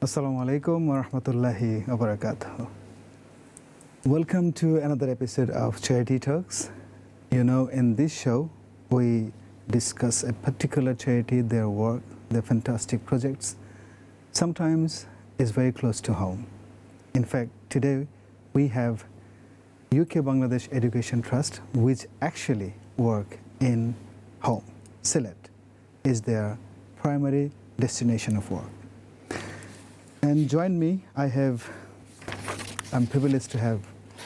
Assalamu alaikum wa rahmatullahi wa barakatuh. Welcome to another episode of Charity Talks. You know, in this show, we discuss a particular charity, their work, their fantastic projects. Sometimes it's very close to home. In fact, today we have UK Bangladesh Education Trust, which actually work in home. Sylhet is their primary destination of work. And join me, I'm privileged to have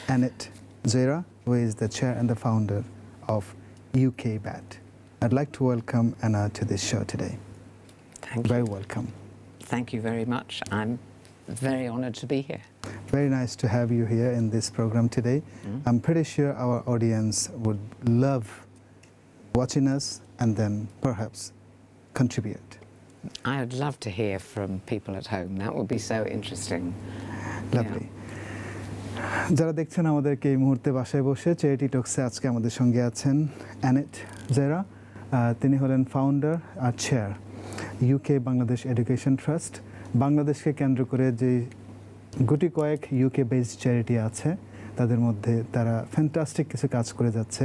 Annette, Zera, who is the chair and the founder of UK BAT. I'd like to welcome Anna to this show today. Thank you. Very welcome. Thank you very much. I'm very honored to be here. Very nice to have you here in this program today. I'm pretty sure our audience would love watching us and then perhaps contribute. I would love to hear from people at home. That would be so interesting. Lovely. যারা দেখছেন আমাদেরকে এই মুহূর্তে বাসায় বসে charity টক্সে আজকে আমাদের সঙ্গে আছেন অ্যানেট জেরা। তিনি হলেন ফাউন্ডার আর chair UK Bangladesh education trust. বাংলাদেশকে কেন্দ্র করে যে গুটি কয়েক ইউকে বেসড চ্যারিটি আছে তাদের মধ্যে তারা ফ্যান্টাস্টিক কিছু কাজ করে যাচ্ছে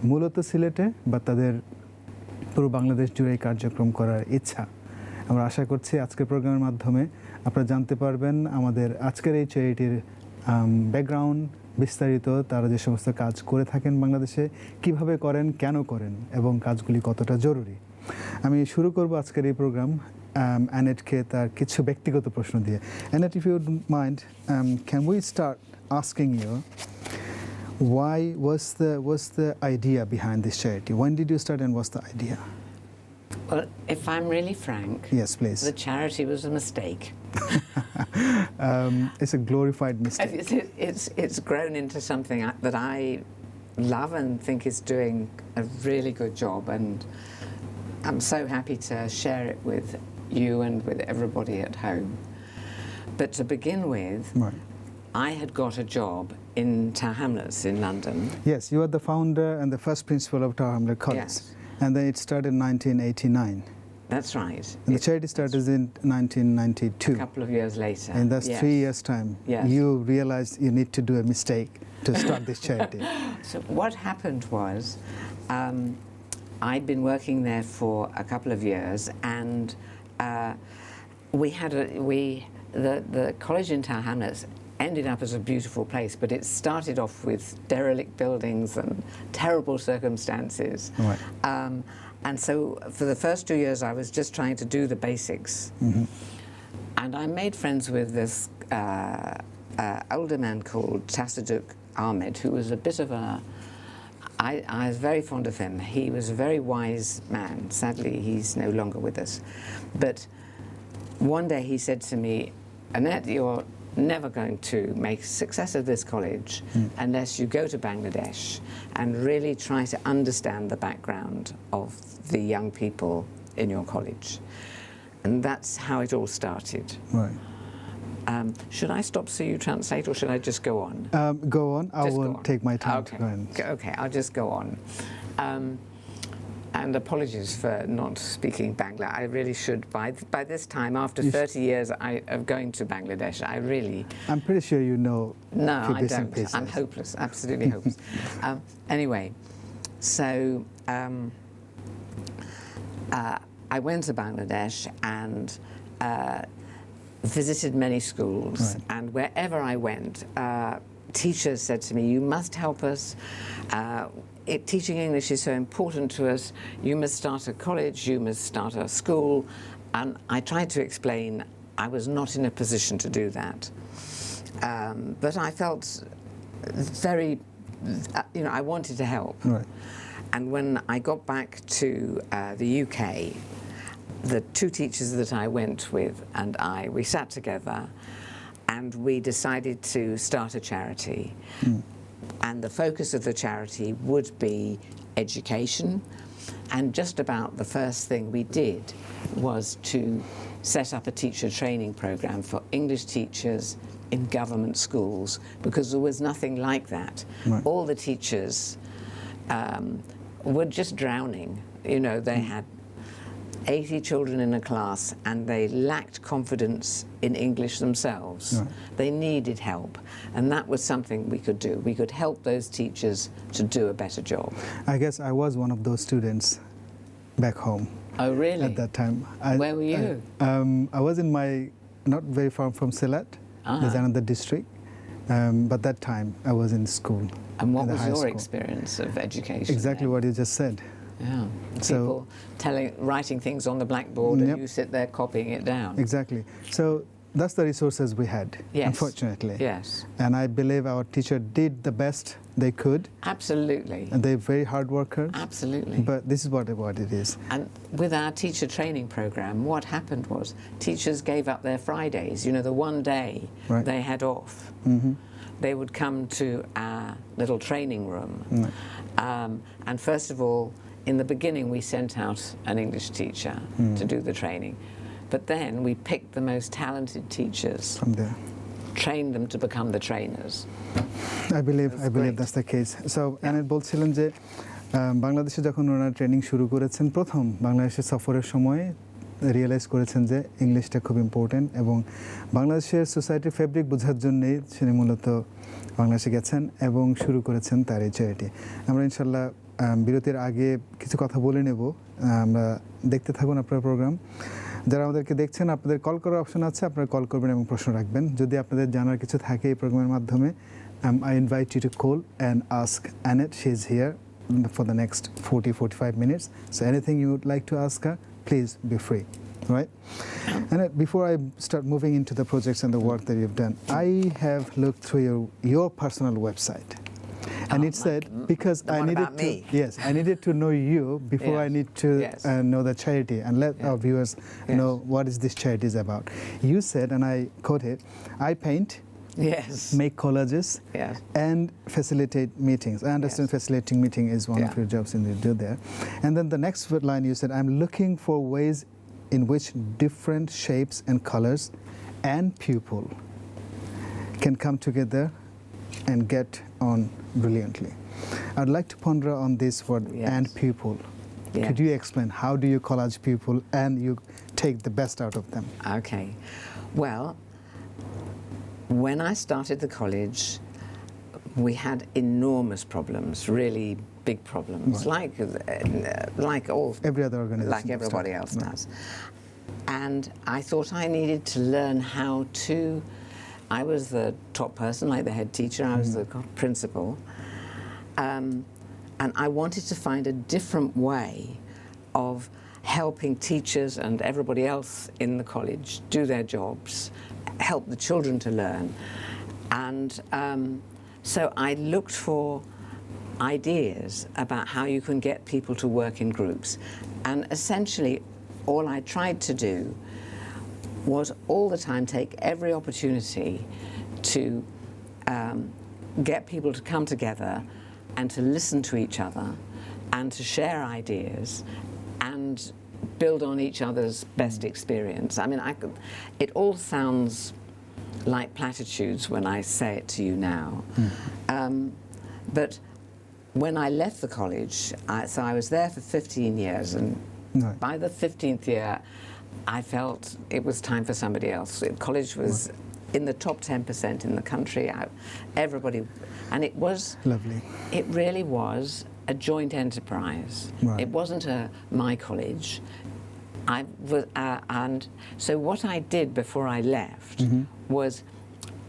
মূলত সিলেটে, বা তাদের পুরো বাংলাদেশ জুড়ে কার্যক্রম করার ইচ্ছা। আমরা আশা করছি আজকের প্রোগ্রামের মাধ্যমে আপনারা জানতে পারবেন আমাদের আজকের এই চ্যারিটির ব্যাকগ্রাউন্ড বিস্তারিত, তারা যে সমস্ত কাজ করে থাকেন বাংলাদেশে, কিভাবে করেন, কেন করেন এবং কাজগুলি কতটা জরুরি। আমি শুরু করব আজকের এই প্রোগ্রাম অ্যানেটকে তার কিছু ব্যক্তিগত প্রশ্ন দিয়ে। Annette, if you mind, can we start asking you why was the idea behind this charity? When did you start and what's the idea? Well, if I'm really frank, yes, please. The charity was a mistake. It's a glorified mistake. It's grown into something that I love and think is doing a really good job, and I'm so happy to share it with you and with everybody at home. But to begin with, right. I had got a job in Tower Hamlets in London. Yes, you are the founder and the first principal of Tower Hamlets College. Yes. And then it started in 1989. That's right. And the charity started in 1992. A couple of years later. In that's 3 years' time, you realized you need to do a mistake to start this charity. So what happened was, I'd been working there for a couple of years, and the college in Tower Hamlets ended up as a beautiful place, but it started off with derelict buildings and terrible circumstances. Right. And so for the first 2 years I was just trying to do the basics. And I made friends with this older man called Tasaduk Ahmed, who was a bit of I was very fond of him. He was a very wise man. Sadly, he's no longer with us. But one day he said to me, Annette, you're never going to make success of this college unless you go to Bangladesh and really try to understand the background of the young people in your college. And that's how it all started. Right. Should I stop so you translate, or should I just go on? Go on. I will take my time to go on. Okay, I'll just go on. And apologies for not speaking Bangla. I really should. By this time, after 30 years of going to Bangladesh, I'm pretty sure you know. No, I don't. I'm hopeless, absolutely hopeless. Anyway, so I went to Bangladesh and visited many schools, right. And wherever I went, teachers said to me, you must help us. Teaching English is so important to us. You must start a college, you must start a school. And I tried to explain I was not in a position to do that. But I felt very, I wanted to help. Right. And when I got back to the UK, the two teachers that I went with and we sat together and we decided to start a charity. And the focus of the charity would be education. And just about the first thing we did was to set up a teacher training program for English teachers in government schools, because there was nothing like that. Right. All the teachers were just drowning. They had 80 children in a class and they lacked confidence in English themselves. Right. They needed help, and that was something we could do. We could help those teachers to do a better job. I guess I was one of those students back home Oh, really? at that time. Where were you? I was in not very far from Sylhet. There's another district. But that time I was in school. And what in the was high your school. experience of education? Exactly then? what you just said. Yeah. So- People writing things on the blackboard Yep. and you sit there copying it down. Exactly. So that's the resources we had, Yes. unfortunately. Yes. And I believe our teacher did the best they could. Absolutely. And they're very hard workers. Absolutely. But this is what it is. And with our teacher training program, what happened was teachers gave up their Fridays, the one day Right. they had off. Mm-hmm. They would come to our little training room. Right. And first of all, in the beginning, we sent out an English teacher to do the training. But then we picked the most talented teachers, From there. trained them to become the trainers. I believe great. that's the case. So Annette বলছিলেন যে বাংলাদেশে যখন ওনারা training শুরু করেছেন প্রথম বাংলাদেশের সফরের সময় রিয়েলাইজ করেছেন যে ইংলিশটা খুব ইম্পর্টেন্ট এবং বাংলাদেশের সোসাইটির ফেব্রিক বোঝার জন্যই তিনি মূলত বাংলাদেশে গেছেন এবং শুরু করেছেন তার এই চ্যারিটি। আমরা ইনশাল্লাহ বিরতির আগে কিছু কথা বলে নেব। আমরা দেখতে থাকুন আপনার প্রোগ্রাম। যারা আমাদেরকে দেখছেন আপনাদের কল করার অপশন আছে, আপনারা কল করবেন এবং প্রশ্ন রাখবেন। যদি আপনাদের জানার কিছু থাকে এই প্রোগ্রামের মাধ্যমে, I invite you to call and ask Annette. She's here for the next 40-45 minutes. So anything you would like to ask her, please be free. Right? Annette, before I start moving into the projects and the work that you've done, I have looked through your personal website. And it said, because I needed to, yes, I needed to know you before I need to know the charity and let our viewers know what is this charity is about. You said, and I quote it, I paint, Yes. make collages, Yes. and facilitate meetings. I understand facilitating meeting is one of your jobs and you do there. And then the next line you said, I'm looking for ways in which different shapes and colors and people can come together and get on brilliantly. I'd like to ponder on this word and people. Yes. Could you explain how do you collage people and you take the best out of them? Okay. Well, when I started the college, we had enormous problems, really big problems, like all Every other organization. like everybody else does. And I thought I needed to learn how to. I was the top person, like the head teacher. I was the principal, and I wanted to find a different way of helping teachers and everybody else in the college do their jobs, help the children to learn. And so I looked for ideas about how you can get people to work in groups. And essentially, all I tried to do was all the time take every opportunity to get people to come together and to listen to each other and to share ideas and build on each other's best experience. I mean, it all sounds like platitudes when I say it to you now. But when I left the college, so I was there for 15 years, and by the 15th year, I felt it was time for somebody else. College was in the top 10% in the country. Everybody, and it was lovely. It really was a joint enterprise. Right. It wasn't my college. And so what I did before I left was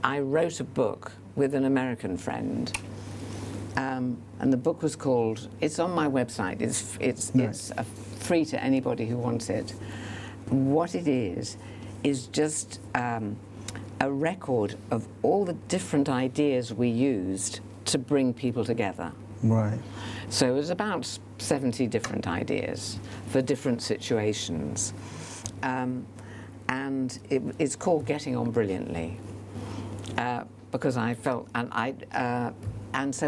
I wrote a book with an American friend. And the book was called, it's on my website, it's free to anybody who wants it. What it is just a record of all the different ideas we used to bring people together. Right. So it was about 70 different ideas for different situations. And it's called Getting On Brilliantly. Because I felt, and so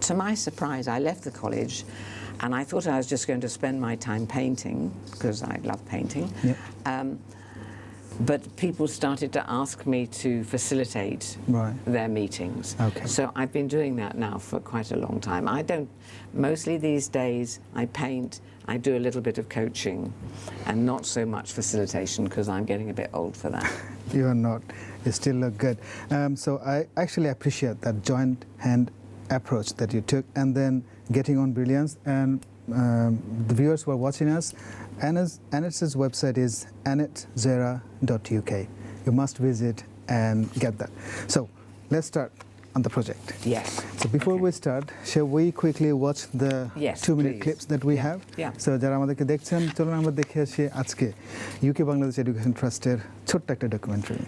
to my surprise, I left the college and I thought I was just going to spend my time painting, because I love painting. Yep. But people started to ask me to facilitate Right. their meetings. Okay. So I've been doing that now for quite a long time. Mostly these days, I paint, I do a little bit of coaching, and not so much facilitation because I'm getting a bit old for that. You are not. You still look good. So I actually appreciate that joint hand approach that you took, and then getting on Brilliance. And the viewers who are watching us, Annette's website is annetzera.uk. You must visit and get that. So let's start on the project. Yes. So before we start, shall we quickly watch the Yes, 2-minute please. clips that we have? Yeah. So যারা আমাদেরকে দেখছেন, চলুন আমরা দেখে আসি আজকে UK Bangladesh education ট্রাস্টের ছোট্ট একটা documentary.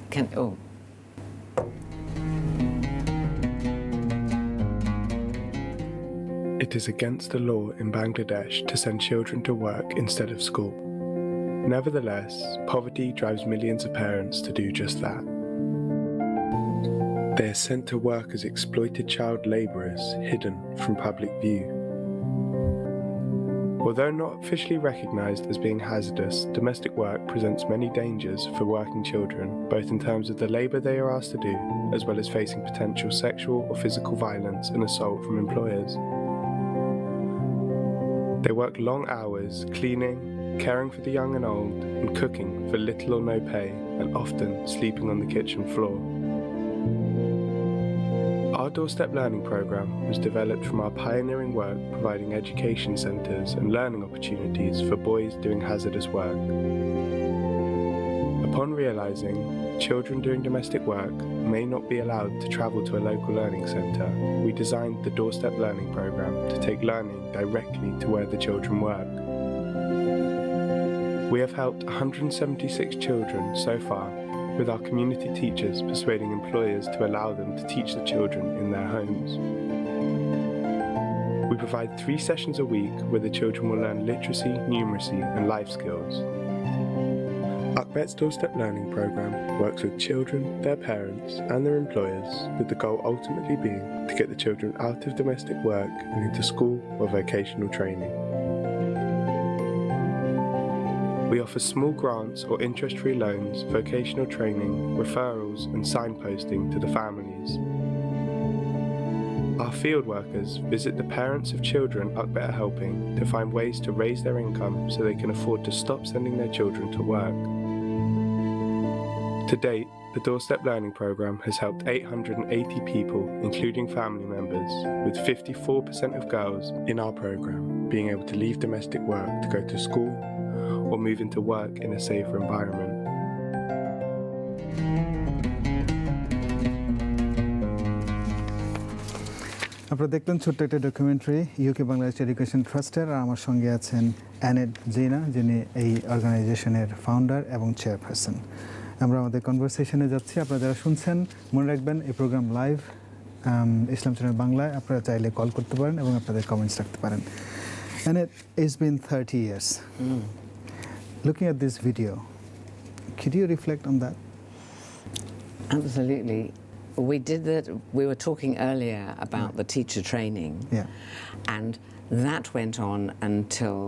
It is against the law in Bangladesh to send children to work instead of school. Nevertheless, poverty drives millions of parents to do just that. They are sent to work as exploited child labourers, hidden from public view. Although not officially recognised as being hazardous, domestic work presents many dangers for working children, both in terms of the labour they are asked to do, as well as facing potential sexual or physical violence and assault from employers. They work long hours, cleaning, caring for the young and old, and cooking for little or no pay, and often sleeping on the kitchen floor. Our Doorstep Learning Programme was developed from our pioneering work providing education centres and learning opportunities for boys doing hazardous work. Upon realising children doing domestic work may not be allowed to travel to a local learning centre, we designed the Doorstep Learning Programme to take learning directly to where the children work. We have helped 176 children so far, with our community teachers persuading employers to allow them to teach the children in their homes. We provide 3 sessions a week where the children will learn literacy, numeracy and life skills. Akbet's Doorstep Learning Programme works with children, their parents and their employers, with the goal ultimately being to get the children out of domestic work and into school or vocational training. We offer small grants or interest-free loans, vocational training, referrals and signposting to the families. Our field workers visit the parents of children Akbet are helping to find ways to raise their income so they can afford to stop sending their children to work. To date, the Doorstep Learning Programme has helped 880 people, including family members, with 54% of girls in our programme being able to leave domestic work to go to school or move into work in a safer environment. আপনারা দেখলেন ছোট্ট একটা documentary UK Bangladesh education ট্রাস্টের, আর আমার সঙ্গে আছেন Annette জিনা, যিনি এই অর্গানাইজেশনের ফাউন্ডার এবং চেয়ারপারসন। আমরা আমাদের কনভারসেশনে যাচ্ছি। আপনারা যারা শুনছেন মনে রাখবেন এই প্রোগ্রাম লাইভ ইসলাম চ্যানেল বাংলায়। আপনারা চাইলে কল করতে পারেন এবং আপনাদের কমেন্টস রাখতে পারেন। Annette, it's been 30 years. Looking at this video, could you reflect on that? Absolutely. We did that. We were talking earlier about the teacher training, and that went on until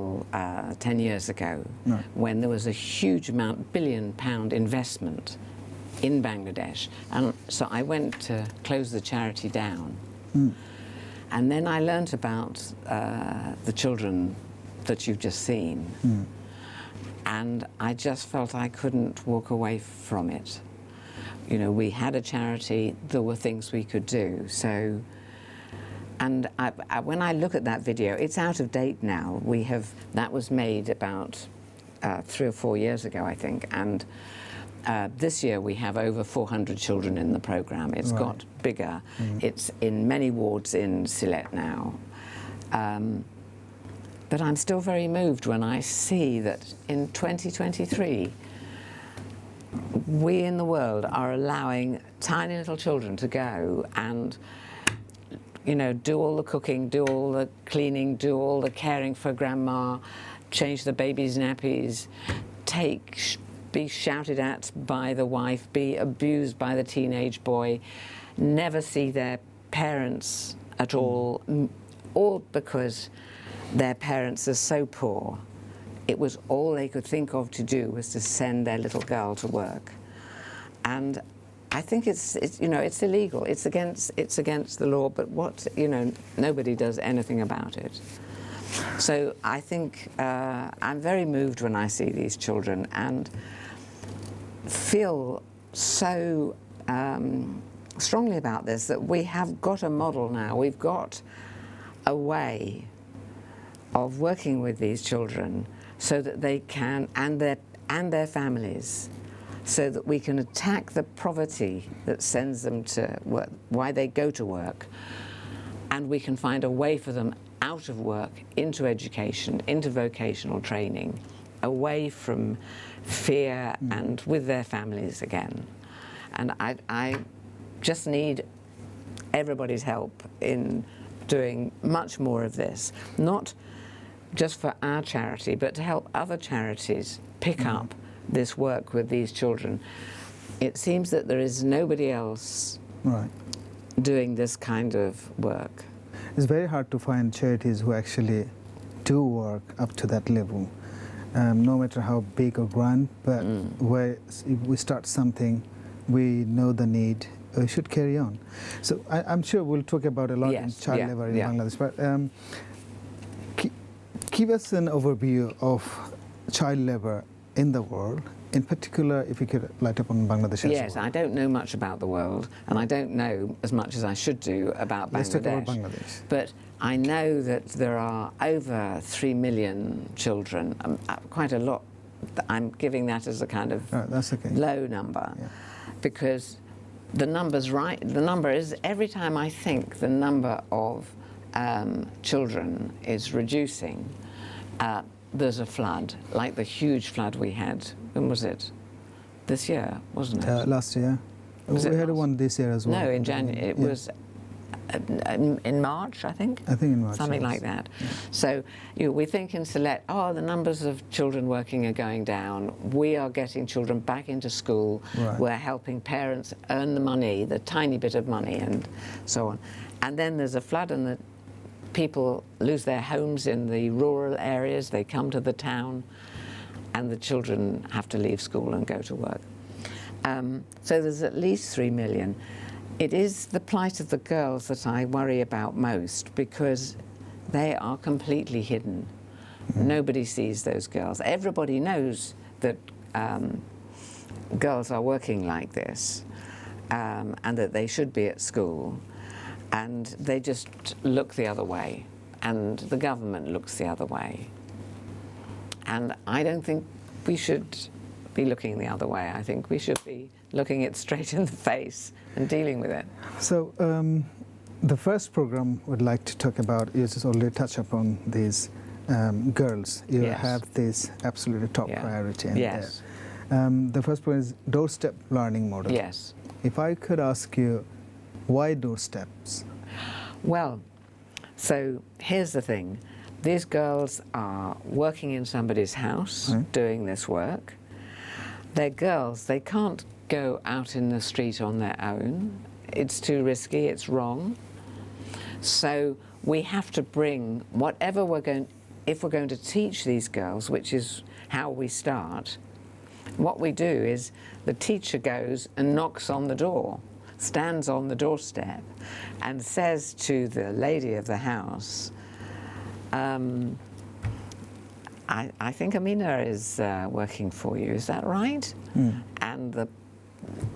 10 years ago, when there was a huge amount, £1 billion investment in Bangladesh, and so I went to close the charity down, and then I learnt about the children that you've just seen, and I just felt I couldn't walk away from it. You know, we had a charity, there were things we could do. So, and when I look at that video, it's out of date now. That was made about 3 or 4 years ago, I think. And this year we have over 400 children in the programme. It's got bigger. It's in many wards in Sylhet now. But I'm still very moved when I see that in 2023, we in the world are allowing tiny little children to go and, you know, do all the cooking, do all the cleaning, do all the caring for grandma, change the baby's nappies, be shouted at by the wife, be abused by the teenage boy, never see their parents at all because their parents are so poor. it was all they could think of to do was to send their little girl to work. And I think it's you know, it's illegal. It's against the law. But nobody does anything about it. So I think I'm very moved when I see these children and feel so strongly about this, that we have got a model now. We've got a way of working with these children so that they can, and their families, so that we can attack the poverty that sends them to work, why they go to work, and we can find a way for them out of work, into education, into vocational training, away from fear and with their families again. And I just need everybody's help in doing much more of this, not just for our charity, but to help other charities pick up this work with these children. It seems that there is nobody else doing this kind of work. It's very hard to find charities who actually do work up to that level, no matter how big or grand, but where if we start something, we know the need, we should carry on. So I'm sure we'll talk about a lot in child labor in Bangladesh, but give us an overview of child labor in the world, in particular, if you could light up on Bangladesh as well. Yes, I don't know much about the world, and I don't know as much as I should do about Bangladesh. Let's talk about Bangladesh. But I know that there are over 3 million children, quite a lot. I'm giving that as a kind of that's okay. low number, because the number's right. The number is, every time I think the number of children is reducing, there's a flood, like the huge flood we had. When was it? This year, wasn't it? Last year. We had one this year as well. No, in January. It was in March, I think. I think in March. Something like that. Yeah. So we think in Sylhet, the numbers of children working are going down. We are getting children back into school. Right. We're helping parents earn the money, the tiny bit of money, and so on. And then there's a flood, and the people lose their homes in the rural areas. They come to the town, and the children have to leave school and go to work. So there's at least 3 million. It is the plight of the girls that I worry about most, because they are completely hidden. Nobody sees those girls. Everybody knows that girls are working like this, and that they should be at school. And they just look the other way, and the government looks the other way. And I don't think we should be looking the other way. I think we should be looking it straight in the face and dealing with it. So the first program we'd like to talk about is already touch upon these girls. You have this absolutely top priority. And the first one is doorstep learning model. Yes. If I could ask you, why doorsteps? Well, so here's the thing. These girls are working in somebody's house, doing this work. They're girls. They can't go out in the street on their own. It's too risky. It's wrong. So we have to bring whatever if we're going to teach these girls, which is how we start, what we do is the teacher goes and knocks on the door, stands on the doorstep, and says to the lady of the house, I think Amina is working for you, is that right? And the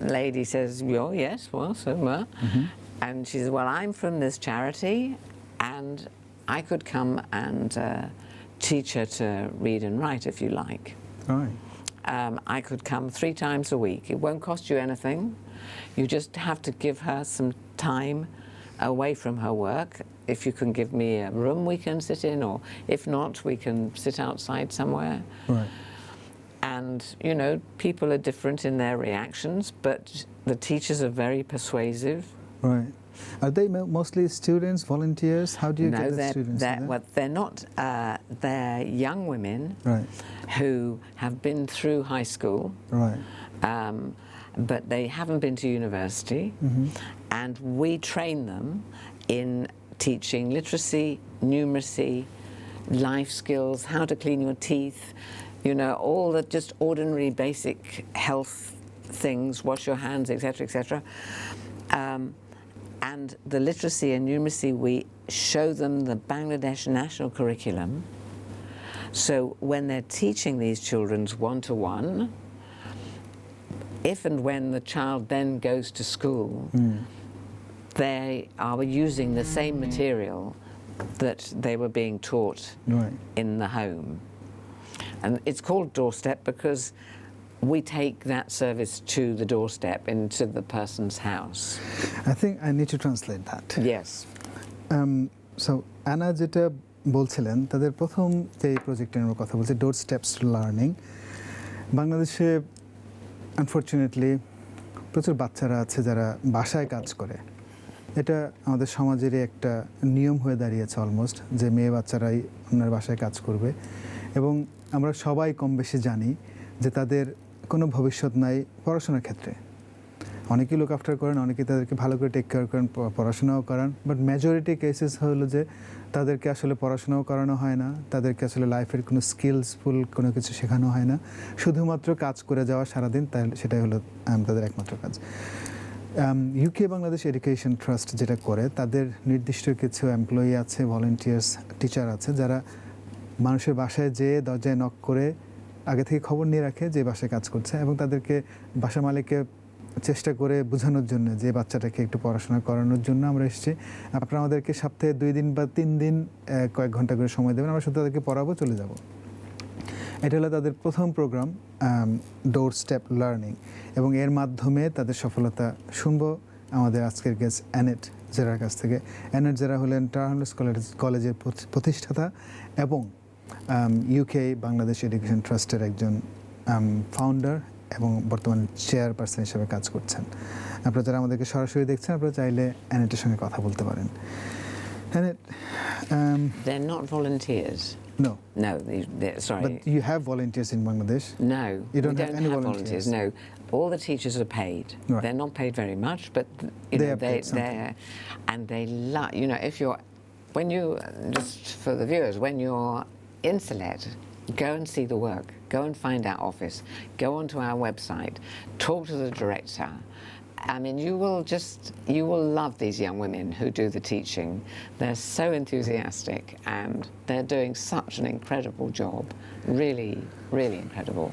lady says, oh, yes, well, so and she says, well, I'm from this charity, and I could come and teach her to read and write if you like. Right. I could come 3 times a week. It won't cost you anything. You just have to give her some time away from her work. If you can give me a room we can sit in, or if not, we can sit outside somewhere. Right. And, you know, people are different in their reactions, but the teachers are very persuasive. Right. Are they mostly students, volunteers? How do you get the students? Well, they're not. They're young women who have been through high school, but they haven't been to university, and we train them in teaching literacy, numeracy, life skills, how to clean your teeth, you know, all the just ordinary basic health things, wash your hands, etc., etc. And the literacy and numeracy, we show them the Bangladesh national curriculum. So when they're teaching these children one-to-one, if and when the child then goes to school, they are using the same material that they were being taught in the home. And it's called doorstep because we take that service to the doorstep, into the person's house. I think I need to translate that. Yes. So Anna যেটা বলছিলেন তাদের প্রথম যে প্রজেক্টের কথা বলছে ডোর steps learning বাংলাদেশে unfortunately প্রচুর বাচ্চারা আছে যারা বাসায় কাজ করে এটা আমাদের সমাজেরই একটা নিয়ম হয়ে দাঁড়িয়েছে অলমোস্ট যে মেয়ে বাচ্চারাই ওনার বাসায় কাজ করবে এবং আমরা সবাই কম বেশি জানি যে তাদের কোনো ভবিষ্যৎ নাই পড়াশোনার ক্ষেত্রে অনেকেই লুক আফটার করেন অনেকেই তাদেরকে ভালো করে টেক কেয়ার করেন পড়াশোনাও করান বাট মেজরিটি কেসেস হলো যে তাদেরকে আসলে পড়াশোনাও করানো হয় না তাদেরকে আসলে লাইফের কোনো স্কিলসফুল কোনো কিছু শেখানো হয় না শুধুমাত্র কাজ করে যাওয়া সারাদিন সেটাই হলো তাদের একমাত্র কাজ ইউকে বাংলাদেশ এডুকেশন ট্রাস্ট যেটা করে তাদের নির্দিষ্ট কিছু এমপ্লয়ি আছে ভলেন্টিয়ার্স টিচার আছে যারা মানুষের বাসায় যেয়ে দরজায় নক করে আগে থেকে খবর নিয়ে রাখে যে বাসায় কাজ করছে এবং তাদেরকে বাসা মালিককে চেষ্টা করে বোঝানোর জন্য যে বাচ্চাটাকে একটু পড়াশোনা করানোর জন্য আমরা এসেছি আপনারা আমাদেরকে সপ্তাহে 2 দিন বা 3 দিন কয়েক ঘন্টা করে সময় দেবেন আমরা শুধু তাদেরকে পড়াবো চলে যাব এটা হলো তাদের প্রথম প্রোগ্রাম ডোর স্টেপ লার্নিং এবং এর মাধ্যমে তাদের সফলতা শুনবো আমাদের আজকের গেস্ট অ্যানেট জেরার কাছ থেকে অ্যানেট জেরা হলেন টার্নলেস কলেজের প্রতিষ্ঠাতা এবং ইউকে বাংলাদেশ এডুকেশন ট্রাস্টের একজন ফাউন্ডার এবং বর্তমান চেয়ারপারসন হিসেবে কাজ করছেন আপনারা যারা আমাদেরকে সরাসরি দেখছেন আপনারা চাইলে অ্যানেটের সঙ্গে কথা বলতে পারেন Annette They're not volunteers. No. No, sorry. But you have volunteers in Bangladesh? No, You don't we have any volunteers? No, all the teachers are paid. Right. They're not paid very much, but They are paid something. and they love. You know, if you're, when you just for the viewers, when you're in Sylhet, go and see the work. Go and find our office. Go onto our website. Talk to the director. I mean, you will love these young women who do the teaching. They're so enthusiastic and they're doing such an incredible job. Really, really incredible.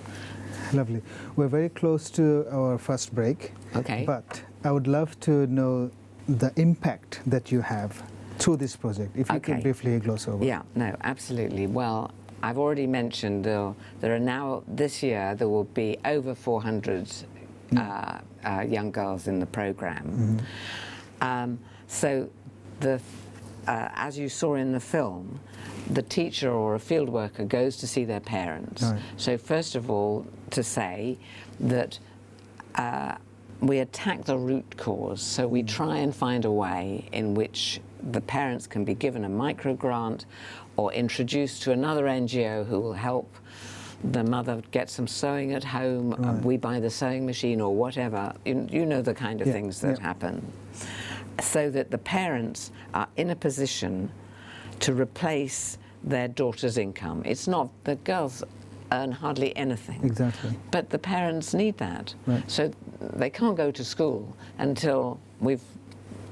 Lovely. We're very close to our first break. Okay. But I would love to know the impact that you have through this project. If you could Okay. briefly gloss over. Yeah, no, absolutely. Well, I've already mentioned there are now, this year, there will be over 400 young girls in the program. So as you saw in the film, the teacher or a field worker goes to see their parents. Right. So first of all, to say that we attack the root cause. So we try and find a way in which the parents can be given a micro grant or introduced to another NGO who will help the mother get some sewing at home, we buy the sewing machine or whatever. You know the kind of things that happen. So that the parents are in a position to replace their daughter's income. It's not, the girls earn hardly anything. Exactly. But the parents need that. Right. So they can't go to school until we've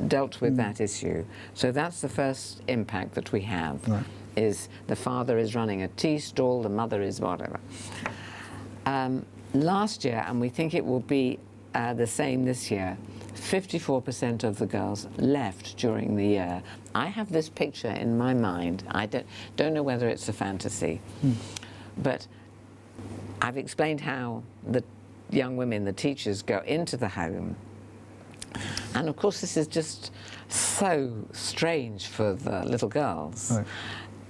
dealt with that issue. So that's the first impact that we have. Right. Is the father is running a tea stall, the mother is whatever. Last year, and we think it will be the same this year, 54% of the girls left during the year. I have this picture in my mind. I don't know whether it's a fantasy, but I've explained how the young women, the teachers, go into the home. And of course, this is just so strange for the little girls. Right.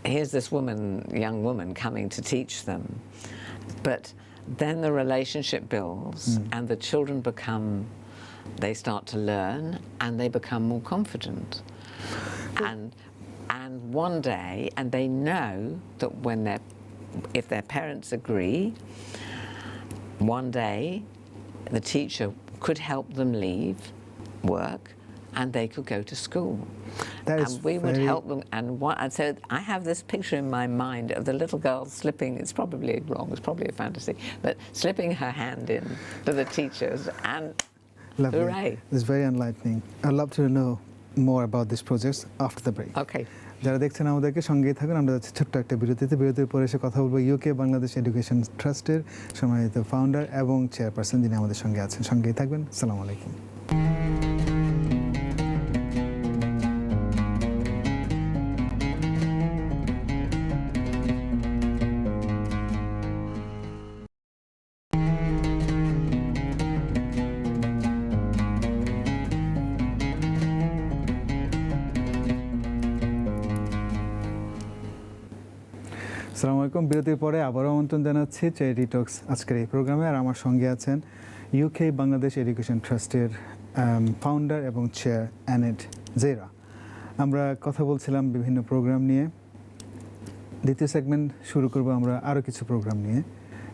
Here's this young woman coming to teach them. But then the relationship builds and the children they start to learn and they become more confident. And one day, and they know that if their parents agree, one day the teacher could help them leave work and they could go to school. That is And we would very- help them. And so I have this picture in my mind of the little girl slipping, it's probably wrong, it's probably a fantasy, but slipping her hand in to the teachers and Lovely. hooray. It's very enlightening. I'd love to know more about these projects after the break. Okay. যারা দেখছেন আমাদেরকে সঙ্গেই থাকুন, আমরা যাচ্ছি ছোট্ট একটা বিরতিতে। বিরতির পরে এসে কথা বলবো ইউকে বাংলাদেশ এডুকেশন ট্রাস্টের সম্মানিত ফাউন্ডার এবং চেয়ারপারসন যিনি আমাদের সঙ্গে আছেন। সঙ্গেই থাকবেন। আসসালামু আলাইকুম। আসসালামু আলাইকুম। বিরতির পরে আবারও আমন্ত্রণ জানাচ্ছি চ্যারিটি টক্স আজকের এই প্রোগ্রামে। আর আমার সঙ্গে আছেন ইউকে বাংলাদেশ এডুকেশন ট্রাস্টের ফাউন্ডার এবং চেয়ার অ্যানেট জেরা। আমরা কথা বলছিলাম বিভিন্ন প্রোগ্রাম নিয়ে। দ্বিতীয় সেগমেন্ট শুরু করব আমরা আরও কিছু প্রোগ্রাম নিয়ে।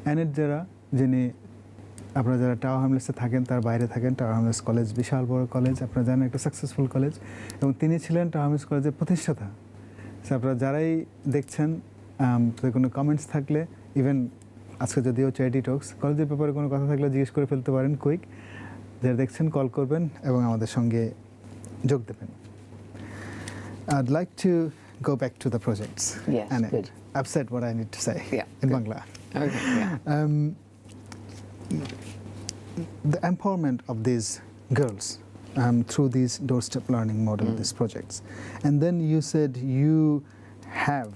অ্যানেট জেরা, যিনি আপনারা যারা টাওয়ার হ্যামলেটসে থাকেন তার বাইরে থাকেন, টাওয়ার হ্যামলেটস কলেজ বিশাল বড় কলেজ, আপনারা জানেন একটা সাকসেসফুল কলেজ, এবং তিনি ছিলেন টাওয়ার হ্যামলেটস কলেজের প্রতিষ্ঠাতা। আপনারা যারাই দেখছেন তাদের কোনো কমেন্টস থাকলে, ইভেন আজকে যদিও চ্যারিটি টক্স, কলেজের ব্যাপারে কোনো কথা থাকলে জিজ্ঞেস করে ফেলতে পারেন কুইক। যারা দেখছেন কল করবেন এবং আমাদের সঙ্গে যোগ দেবেন। I'd like to go back to the projects. Yes, Annette. good. I've said what I need to say Yeah, in good. Bangla. Okay, yeah. The empowerment of these girls through these doorstep learning model, these projects. And then you said you have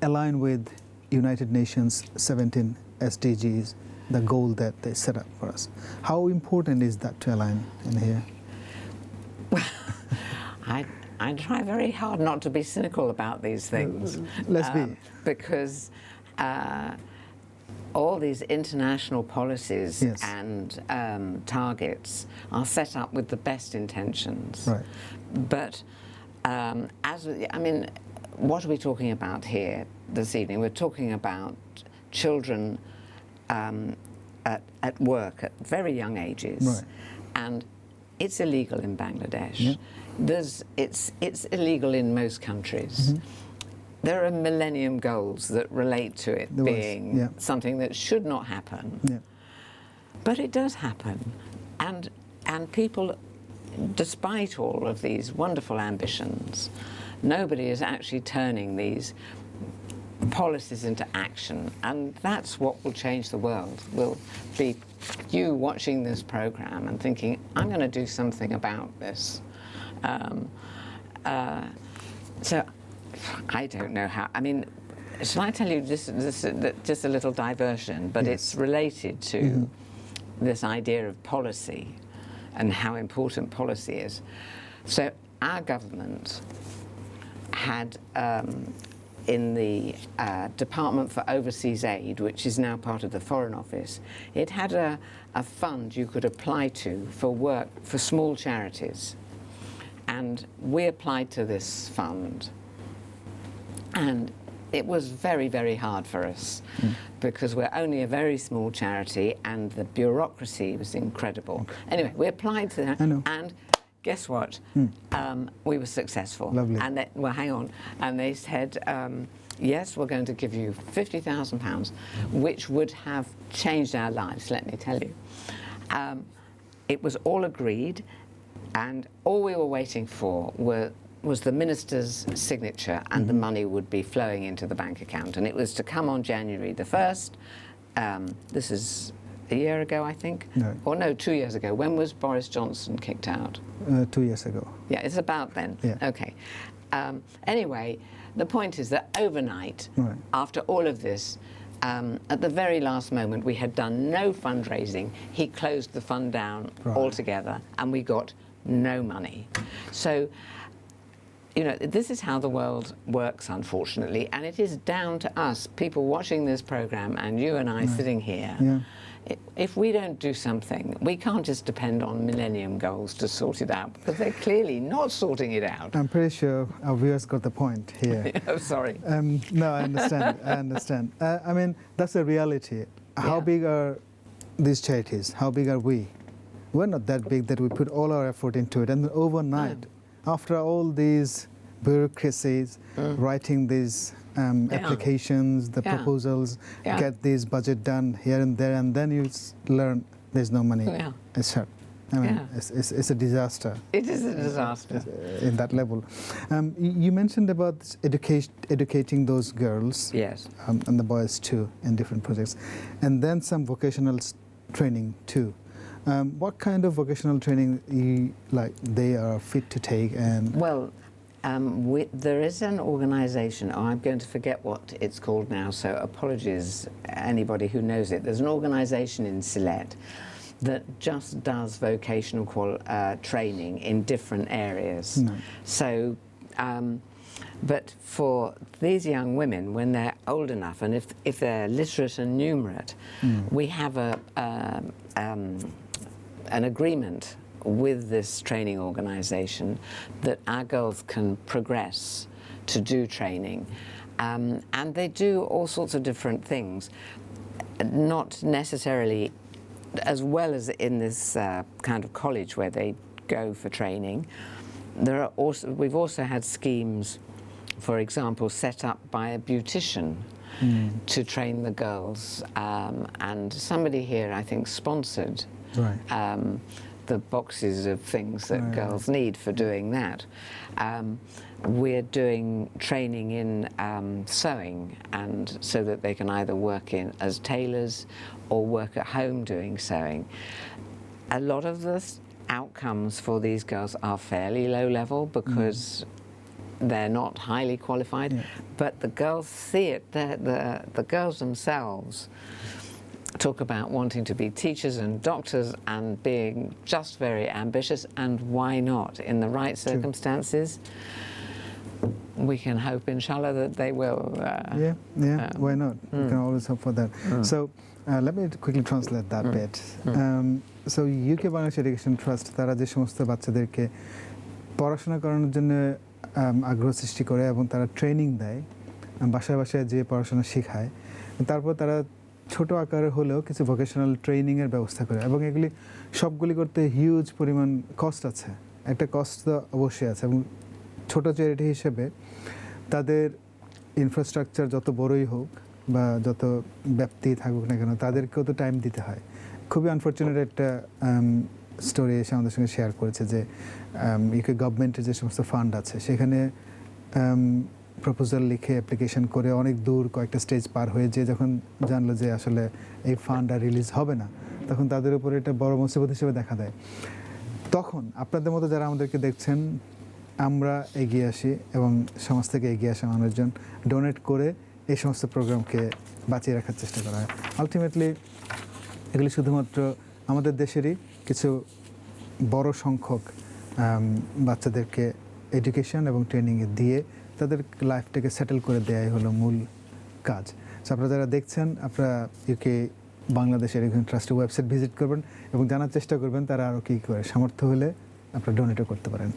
aligned with United Nations 17 SDGs, the goal that they set up for us. How important is that to align in here? I try very hard not to be cynical about these things. Let's be. Because all these international policies Yes. and targets are set up with the best intentions. Right. But what are we talking about here this evening? We're talking about children at work at very young ages. Right. And it's illegal in Bangladesh. Yeah. It's illegal in most countries. There are millennium goals that relate to it There was, being yeah. something that should not happen. Yeah. But it does happen. And people, despite all of these wonderful ambitions, nobody is actually turning these policies into action. And that's what will change the world, will be you watching this program and thinking, I'm going to do something about this. So I don't know how. I mean, shall I tell you just a little diversion? But Yes. it's related to this idea of policy and how important policy is. So our government had in the Department for Overseas Aid, which is now part of the Foreign Office, it had a fund you could apply to for work for small charities. And we applied to this fund. And it was very, very hard for us because we're only a very small charity and the bureaucracy was incredible. Anyway, we applied to that I know. and guess what? We were successful. Lovely. And they, well, hang on. And they said, yes, we're going to give you £50,000, which would have changed our lives, let me tell you. It was all agreed, and all we were waiting for was the minister's signature, and the money would be flowing into the bank account. And it was to come on January the 1st. This is a year ago, I think. No. Or no, 2 years ago. When was Boris Johnson kicked out? 2 years ago. Yeah, it's about then. Yeah. Okay. Anyway, the point is that overnight, Right. after all of this, at the very last moment, we had done no fundraising. He closed the fund down Right. altogether, and we got no money. So, you know, this is how the world works, unfortunately, and it is down to us, people watching this program, and you and I sitting here. Yeah. If we don't do something, we can't just depend on millennium goals to sort it out, because they're clearly not sorting it out. I'm pretty sure our viewers got the point here. Oh, sorry. No, I understand. I understand. I mean, that's the reality. How Yeah. big are these charities? How big are we? we're not that big that we put all our effort into it. And then overnight, after all these bureaucracies, writing these applications, the proposals, get this budget done here and there, and then you learn there's no money. It's hard. I mean, it's a disaster. It is a disaster. In that level. You mentioned about this educating those girls, Yes. And the boys too, in different projects, and then some vocational training too. What kind of vocational training they are fit to take? And Well, there is an organisation, I'm going to forget what it's called now, so apologies anybody who knows it. There's an organisation in Sylhet that just does vocational training in different areas. So, but for these young women, when they're old enough, and if they're literate and numerate, we have an agreement with this training organisation that our girls can progress to do training. And they do all sorts of different things, not necessarily as well as in this kind of college where they go for training. We've also had schemes, for example, set up by a beautician to train the girls, and somebody here, I think, sponsored the boxes of things that girls need for doing that. We're doing training in sewing, and so that they can either work as tailors or work at home doing sewing. A lot of the outcomes for these girls are fairly low level because they're not highly qualified, but the girls see it. The girls themselves talk about wanting to be teachers and doctors and being just very ambitious, and why not? In the right circumstances, we can hope, inshallah, that they will. Why not? We can always hope for that. So let me quickly translate that bit. So UK Bangladesh Education Trust, তারা যে সমস্ত বাচ্চাদেরকে পড়াশোনা করানোর জন্য আগ্রহ সৃষ্টি করে এবং তারা ট্রেনিং দেয়, বাসায় বাসায় যে পড়াশোনা শেখায়, তারপর তারা ছোট আকারে হলেও কিছু ভোকেশনাল ট্রেনিংয়ের ব্যবস্থা করে, এবং এগুলি সবগুলি করতে হিউজ পরিমাণ কস্ট আছে। একটা কস্ট তো অবশ্যই আছে, এবং ছোট চ্যারিটি হিসেবে তাদের ইনফ্রাস্ট্রাকচার যত বড়ই হোক বা যত ব্যাপ্তি থাকুক না কেন, তাদেরকেও তো টাইম দিতে হয়। খুবই আনফর্চুনেট একটা স্টোরি এসে আমাদের সঙ্গে শেয়ার করেছে যে ইউকে গভর্নমেন্টের যে সমস্ত ফান্ড আছে সেখানে প্রপোজাল লিখে অ্যাপ্লিকেশন করে অনেক দূর কয়েকটা স্টেজ পার হয়ে যে যখন জানলো যে আসলে এই ফান্ড আর রিলিজ হবে না, তখন তাদের উপরে এটা বড় মুসিবত হিসেবে দেখা দেয়। তখন আপনাদের মতো যারা আমাদেরকে দেখছেন, আমরা এগিয়ে আসি এবং সমাজ থেকে এগিয়ে আসা মানুষজন ডোনেট করে এই সমস্ত প্রোগ্রামকে বাঁচিয়ে রাখার চেষ্টা করা হয়। আলটিমেটলি এগুলি শুধুমাত্র আমাদের দেশেরই কিছু বড় সংখ্যক বাচ্চাদেরকে এডুকেশন এবং ট্রেনিংয়ে দিয়ে তাদের লাইফটাকে সেটেল করে দেওয়াই হলো মূল কাজ। সো আপনারা যারা দেখছেন, আপনারা ইউকে বাংলাদেশ এডুকেশন ট্রাস্টের ওয়েবসাইট ভিজিট করবেন এবং জানার চেষ্টা করবেন তারা আরও কী করে, সামর্থ্য হলে আপনারা ডোনেটও করতে পারেন।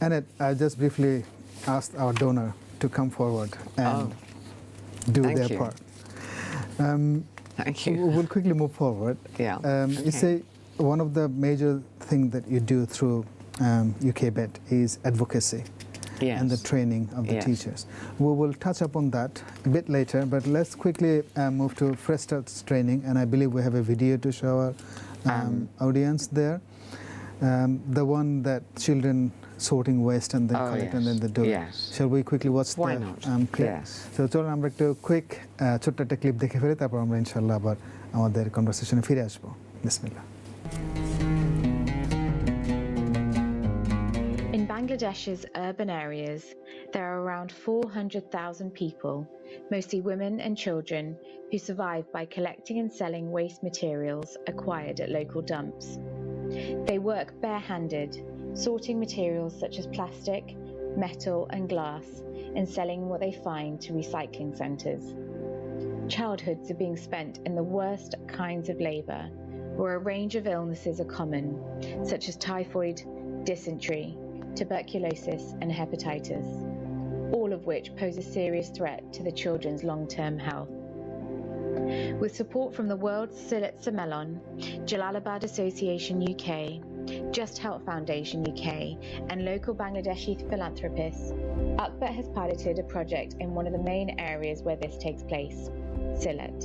Annette, I just briefly asked our donor to come forward and do their part. Thank you. We'll quickly move forward. You say one of the major things that you do through UK BET is advocacy and the training of the teachers. We will touch upon that a bit later, but let's quickly move to Fresh Start's training, and I believe we have a video to show our audience there. The one that children sorting waste and then collect and then they do it. Shall we quickly watch the clip? So চলুন আমরা একটু quick ছোট্ট একটা clip দেখে ফেলি, তারপর আমরা ইনশাআল্লাহ আবার আমাদের কনভারসেশনে ফিরে আসবো। বিসমিল্লাহ। In Bangladesh's urban areas, there are around 400,000 people, mostly women and children, who survive by collecting and selling waste materials acquired at local dumps. They work barehanded, sorting materials such as plastic, metal and glass, and selling what they find to recycling centres. Childhoods are being spent in the worst kinds of labour, where a range of illnesses are common, such as typhoid, dysentery, tuberculosis and hepatitis, all of which pose a serious threat to the children's long-term health. With support from the World Silat Sammelon, Jalalabad Association UK, Just Help Foundation UK, and local Bangladeshi philanthropists, Akbat has piloted a project in one of the main areas where this takes place, Silat.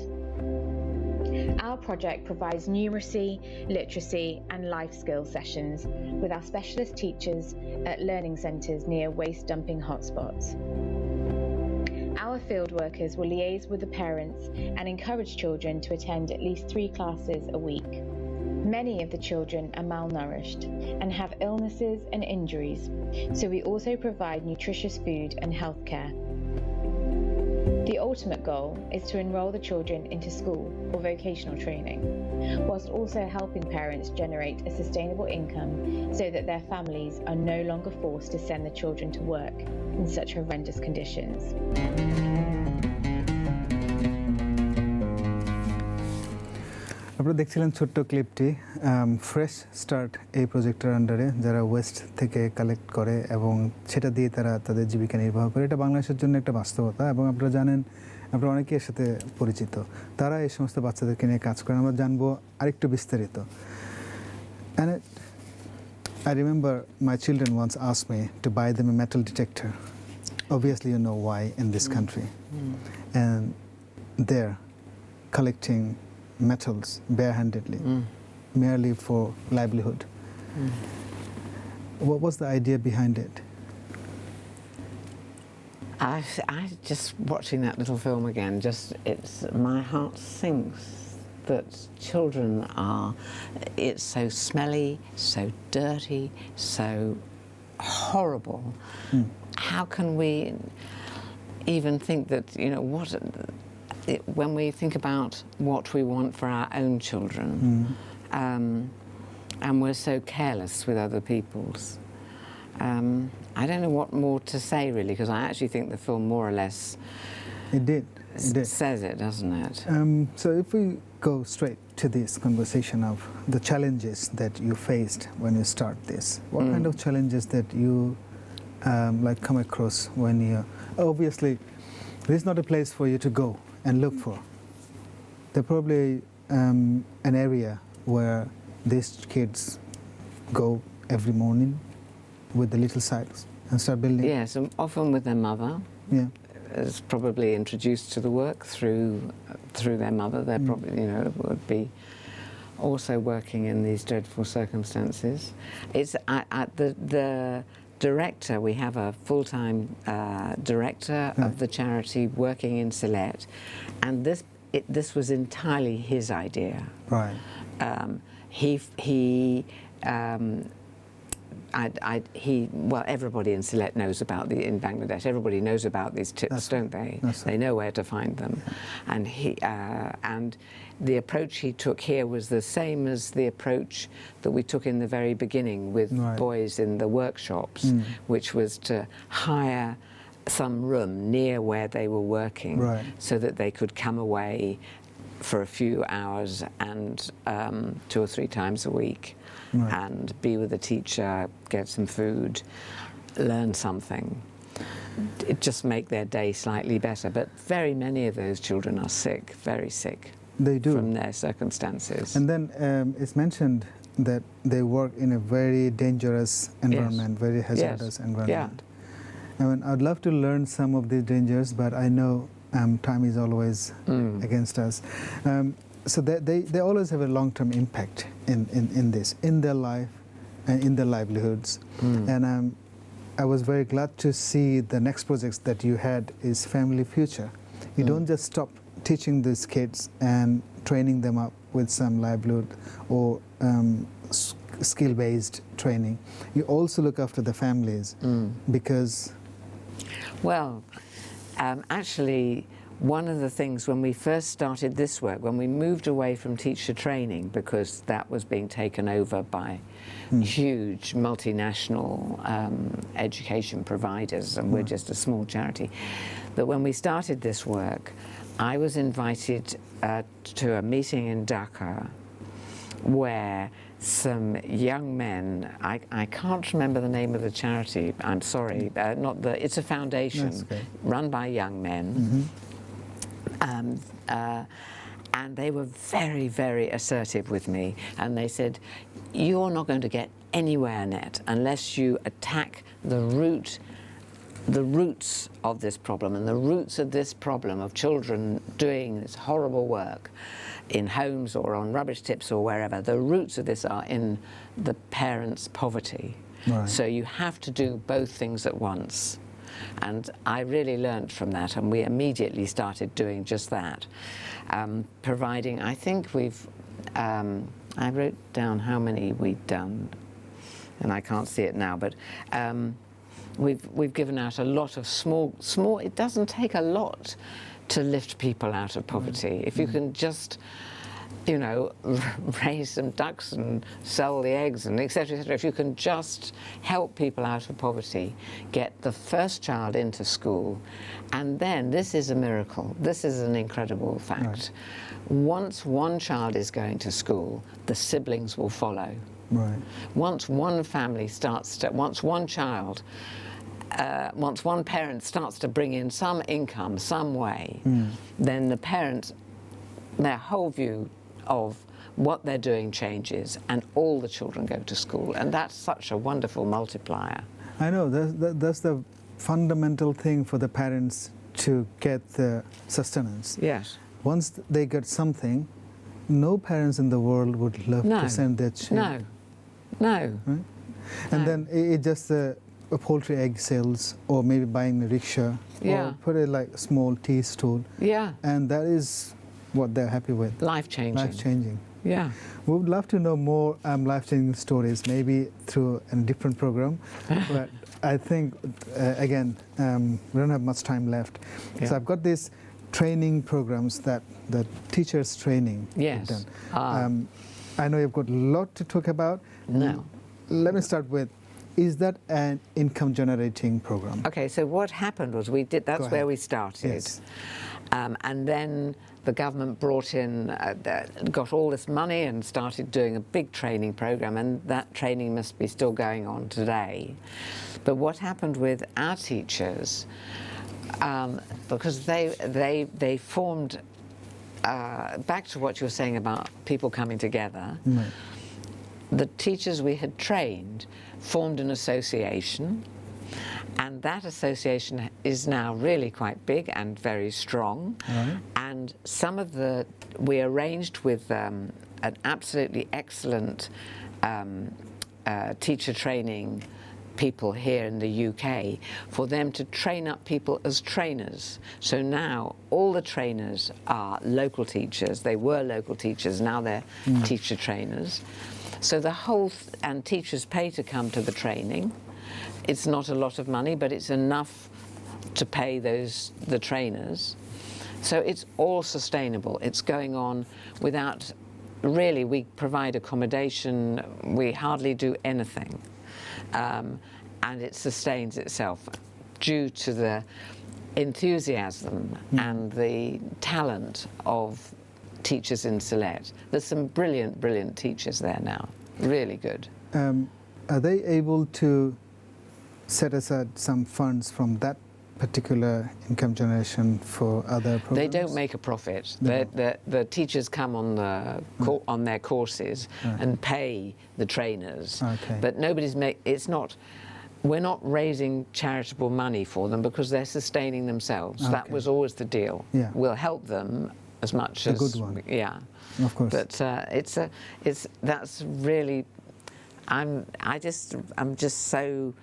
Our project provides numeracy, literacy, and life skills sessions with our specialist teachers at learning centres near waste dumping hotspots. Our field workers will liaise with the parents and encourage children to attend at least 3 classes a week. Many of the children are malnourished and have illnesses and injuries, so we also provide nutritious food and healthcare. The ultimate goal is to enrol the children into school or vocational training, whilst also helping parents generate a sustainable income so that their families are no longer forced to send the children to work in such horrendous conditions. আপনারা দেখছিলেন ছোট্ট ক্লিপটি fresh start এই প্রজেক্টের আন্ডারে যারা West থেকে collect করে এবং সেটা দিয়ে তারা তাদের জীবিকা নির্বাহ করে। এটা বাংলাদেশের জন্য একটা বাস্তবতা এবং আপনারা জানেন, আপনারা অনেকেই এর সাথে পরিচিত। তারা এই সমস্ত বাচ্চাদেরকে নিয়ে কাজ করে। আমরা জানবো আরেকটু বিস্তারিত। And I remember my children once asked me to buy them a metal detector. Obviously you know why in this country. And they're collecting metals barehandedly, merely for livelihood. What was the idea behind it? I just watching that little film again, my heart sinks that children it's so smelly, so dirty, so horrible. How can we even think that, when we think about what we want for our own children, and we're so careless with other people's. I don't know what more to say really, because I actually think the film more or less says it, doesn't it? So if we go straight to this conversation of the challenges that you faced when you start this, what kind of challenges that you come across when you, obviously this is not a place for you to go and look for. They're probably an area where these kids go every morning with the little sacks and start building. Yes, often with their mother. Yeah. Is probably introduced to the work through their mother. They're probably, would be also working in these dreadful circumstances. It's the director. We have a full-time director of the charity working in Silet, and this was entirely his idea. Right. Everybody in Silet knows about in Bangladesh. Everybody knows about these tips, don't they? They know where to find them, and the approach he took here was the same as the approach that we took in the very beginning with boys in the workshops, which was to hire some room near where they were working, so that they could come away for a few hours and 2 or 3 times a week. And be with a teacher, get some food, learn something. It just make their day slightly better. But very many of those children are sick, very sick. They do. From their circumstances. And then it's mentioned that they work in a very dangerous environment, very hazardous environment. I mean, I'd love to learn some of these dangers, but I know time is always against us. So they always have a long-term impact in this, in their life and in their livelihoods. And I was very glad to see the next projects that you had is Family Future. You don't just stop teaching these kids and training them up with some livelihood or skill-based training. You also look after the families because... Well, actually, one of the things when we first started this work, when we moved away from teacher training, because that was being taken over by huge multinational education providers, and we're just a small charity, that when we started this work, I was invited to a meeting in Dhaka where some young men, I can't remember the name of the charity, I'm sorry, it's a foundation run by young men, And they were very, very assertive with me. And they said, you're not going to get anywhere, Annette, unless you attack the roots of this problem. And the roots of this problem of children doing this horrible work in homes or on rubbish tips or wherever, the roots of this are in the parents' poverty. Right. So you have to do both things at once. And I really learned from that, and we immediately started doing just that. Providing, I think we've, I wrote down how many we'd done, and I can't see it now, but we've given out a lot of small, it doesn't take a lot to lift people out of poverty. If you can just, you know, raise some ducks and sell the eggs and et cetera, if you can just help people out of poverty, get the first child into school, and then, this is a miracle, this is an incredible fact. Right. Once one child is going to school, the siblings will follow. Right. Once one family starts to, once one parent starts to bring in some income, some way, then the parents, their whole view of what they're doing changes, and all the children go to school, and that's such a wonderful multiplier. I know, that's the fundamental thing for the parents to get the sustenance. Yes. Once they get something, no parents in the world would love to send their child. No. Right? And then it just a poultry egg sales, or maybe buying a rickshaw, or put a like small tea stall. Yeah. And that is what they're happy with. Life-changing. Life-changing. Yeah. We would love to know more life-changing stories, maybe through a different program. But I think, again, we don't have much time left. Yeah. So I've got these training programs that the teachers training. Yes. Done. I know you've got a lot to talk about. No. Let me start with, is that an income-generating program? Okay, so what happened was that's where we started. Yes. And then the government brought in, got all this money and started doing a big training program, and that training must be still going on today. But what happened with our teachers, because they formed, back to what you were saying about people coming together, the teachers we had trained formed an association, and that association is now really quite big and very strong. And some of we arranged with an absolutely excellent teacher training people here in the UK for them to train up people as trainers. So now all the trainers are local teachers. They were local teachers, now they're teacher trainers. So the whole, and teachers pay to come to the training. It's not a lot of money, but it's enough to pay the trainers. So it's all sustainable. It's going on without, really, we provide accommodation, we hardly do anything. And it sustains itself due to the enthusiasm and the talent of teachers in Sylhet. There's some brilliant, brilliant teachers there now, really good. Are they able to set aside some funds from that particular income generation for other programs? They don't make a profit. The teachers come on on their courses and pay the trainers, but we're not raising charitable money for them because they're sustaining themselves. That was always the deal. Yeah. We'll help them as much as a good one. Yeah, of course. But that's really, I'm just so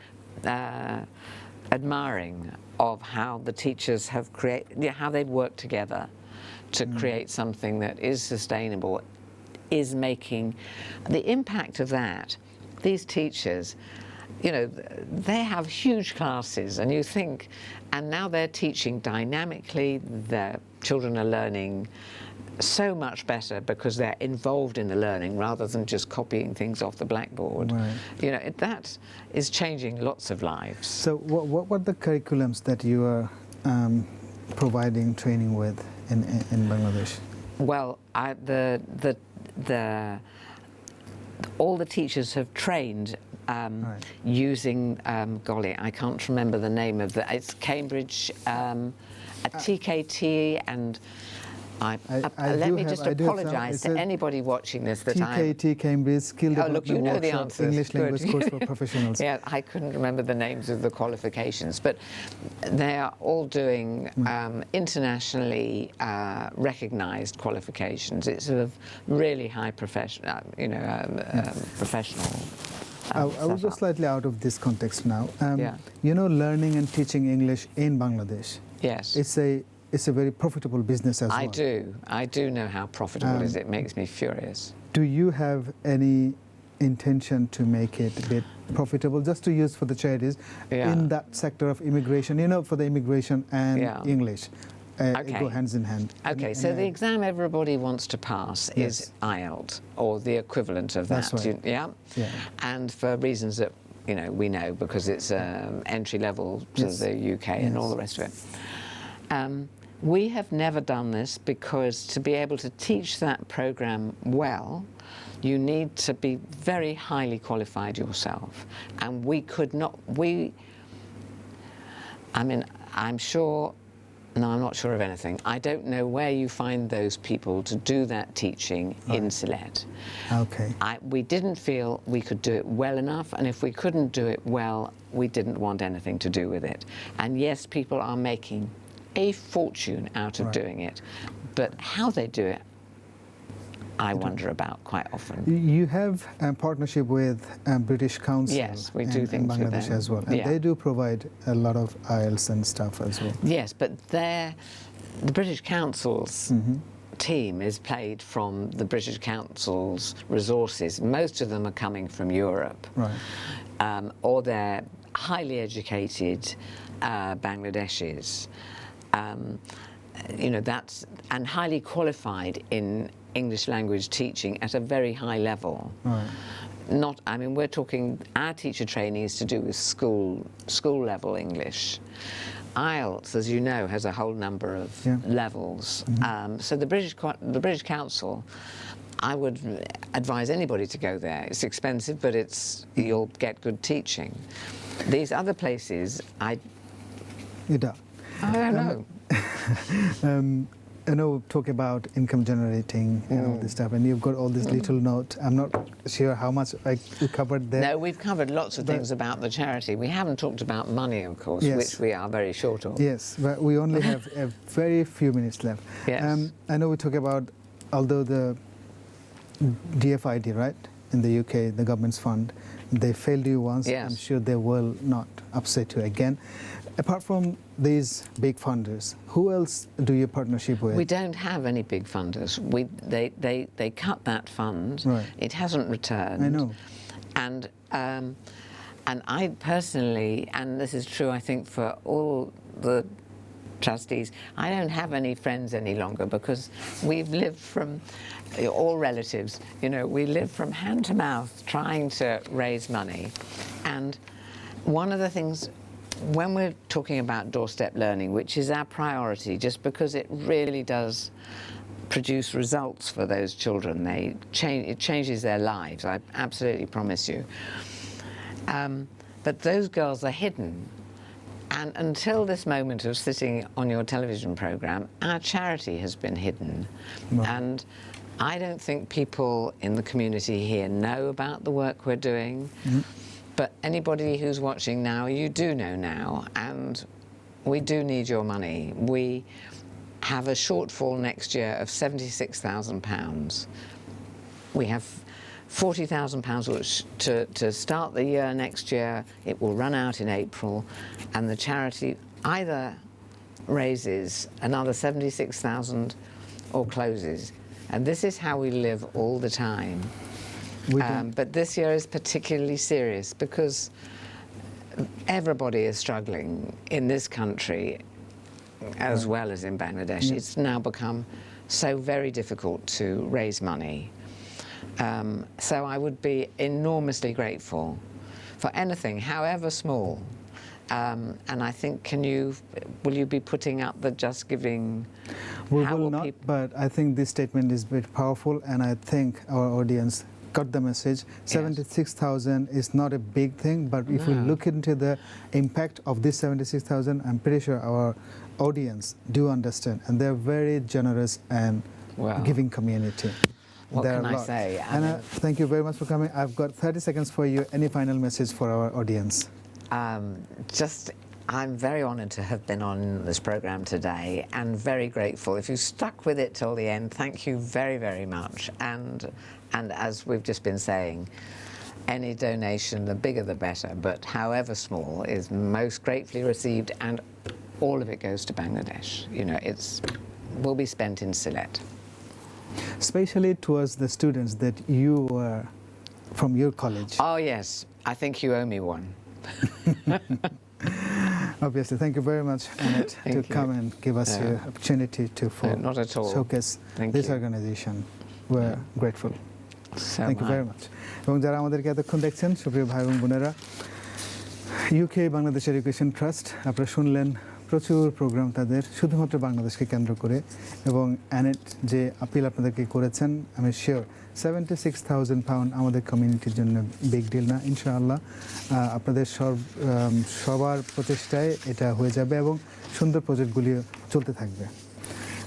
admiring of how the teachers have how they've worked together to create something that is sustainable, is making the impact of that. These teachers, you know, they have huge classes, and you think, and now they're teaching dynamically. Their children are learning so much better because they're involved in the learning rather than just copying things off the blackboard. Right. You know, that is changing lots of lives. So what are the curriculums that you are providing training with in Bangladesh? Well, all the teachers have trained using, golly, I can't remember the name of it's Cambridge, a TKT, and Let me just apologise to anybody watching this that TKT Cambridge Skill look, you Development know the Workshop, answers. English Good. Language Course for Professionals. Yeah, I couldn't remember the names of the qualifications, but they are all doing internationally recognised qualifications. It's sort of really high professional. I will go slightly out of this context now. Yeah. You know, learning and teaching English in Bangladesh. Yes. It's a very profitable business as well. I do know how profitable it is. It makes me furious. Do you have any intention to make it a bit profitable, just to use for the charities in that sector of immigration? You know, for the immigration and English, it go hands in hand. Okay, so the exam everybody wants to pass is IELTS, or the equivalent of that. That's right. Yeah. And for reasons that we know, because it's entry level to the UK and all the rest of it. We have never done this because to be able to teach that program well, you need to be very highly qualified yourself. And we could not, I'm sure, no, I'm not sure of anything. I don't know where you find those people to do that teaching in Sylhet. Okay. We didn't feel we could do it well enough, and if we couldn't do it well, we didn't want anything to do with it. And yes, people are making a fortune out of doing it, but how they do it, I wonder about quite often. You have a partnership with British Council. Yes, we do things in Bangladesh with them as well, and they do provide a lot of IELTS and stuff as well. Yes, but the British Council's team is paid from the British Council's resources. Most of them are coming from Europe, or they're highly educated Bangladeshis. That's and highly qualified in English language teaching at a very high level. We're talking our teacher training is to do with school level English. IELTS, as you know, has a whole number of levels. So the British Council, I would advise anybody to go there. It's expensive, but you'll get good teaching. These other places, I don't know. I know, talk about income generating and all this stuff, and you've got all this little note. I'm not sure how much you covered there. No, we've covered lots of things about the charity. We haven't talked about money, of course, which we are very short of. Yes, but we only have a very few minutes left. Yes. I know we talk about, although the DFID, right, in the UK, the government's fund, they failed you once. Yes. I'm sure they will not upset you again. Apart from these big funders, who else do you partnership with? We don't have any big funders. They cut that fund. It hasn't returned. I know. And I personally, and this is true, I think, for all the trustees, I don't have any friends any longer because we've lived from, all relatives, we live from hand to mouth trying to raise money. And one of the things, when we're talking about doorstep learning, which is our priority, just because it really does produce results for those children, it changes their lives, I absolutely promise you. But those girls are hidden. And until this moment of sitting on your television programme, our charity has been hidden. And I don't think people in the community here know about the work we're doing. But anybody who's watching now, you do know now, and we do need your money. We have a shortfall next year of £76,000. We have £40,000 which to start the year next year. It will run out in April, and the charity either raises another £76,000 or closes. And this is how we live all the time. But this year is particularly serious because everybody is struggling in this country as well as in Bangladesh. It's now become so very difficult to raise money. So I would be enormously grateful for anything, however small. And I think, will you be putting up the Just Giving? We will not, but I think this statement is very powerful, and I think our audience got the message. 76,000 is not a big thing, but if we look into the impact of this 76,000, I'm pretty sure our audience do understand, and they're very generous and giving community. What There can are a I lot. say? Anna, thank you very much for coming. I've got 30 seconds for you. Any final message for our audience? I'm very honoured to have been on this programme today and very grateful. If you stuck with it till the end, thank you very, very much. And as we've just been saying, any donation, the bigger the better, but however small, is most gratefully received, and all of it goes to Bangladesh. You know, will be spent in Sylhet. Especially towards the students that you were from your college. Oh yes, I think you owe me one. Obviously, thank you very much, Annette, to come and give us your opportunity to not at all. showcase this organization. We're grateful. Thank you very much. এবং যারা আমাদেরকে এতক্ষণ দেখছেন, সুপ্রিয় ভাই এবং বোনেরা, UK Bangladesh education trust, আপনারা শুনলেন প্রচুর প্রোগ্রাম তাদের শুধুমাত্র বাংলাদেশকে কেন্দ্র করে, এবং অ্যানেট যে আপিল আপনাদেরকে করেছেন, আমি শিওর 76,000 পাউন্ড আমাদের কমিউনিটির জন্য বিগ ডিল না। ইনশাআল্লাহ আপনাদের সবার প্রচেষ্টায় এটা হয়ে যাবে এবং সুন্দর প্রজেক্টগুলি চলতে থাকবে।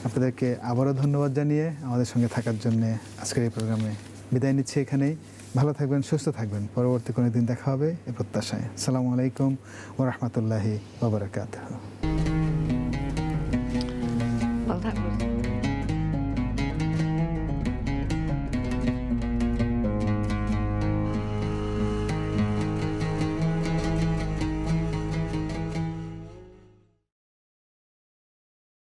আপনাদেরকে আবারও ধন্যবাদ জানিয়ে আমাদের সঙ্গে থাকার জন্য আজকের এই প্রোগ্রামে বিদায় নিচ্ছি এখানেই। ভালো থাকবেন, সুস্থ থাকবেন, পরবর্তী কোনো দিন দেখা হবে এ প্রত্যাশায়। আসসালামু আলাইকুম ওয়া রাহমাতুল্লাহি ওয়া বারাকাতুহু। Well, that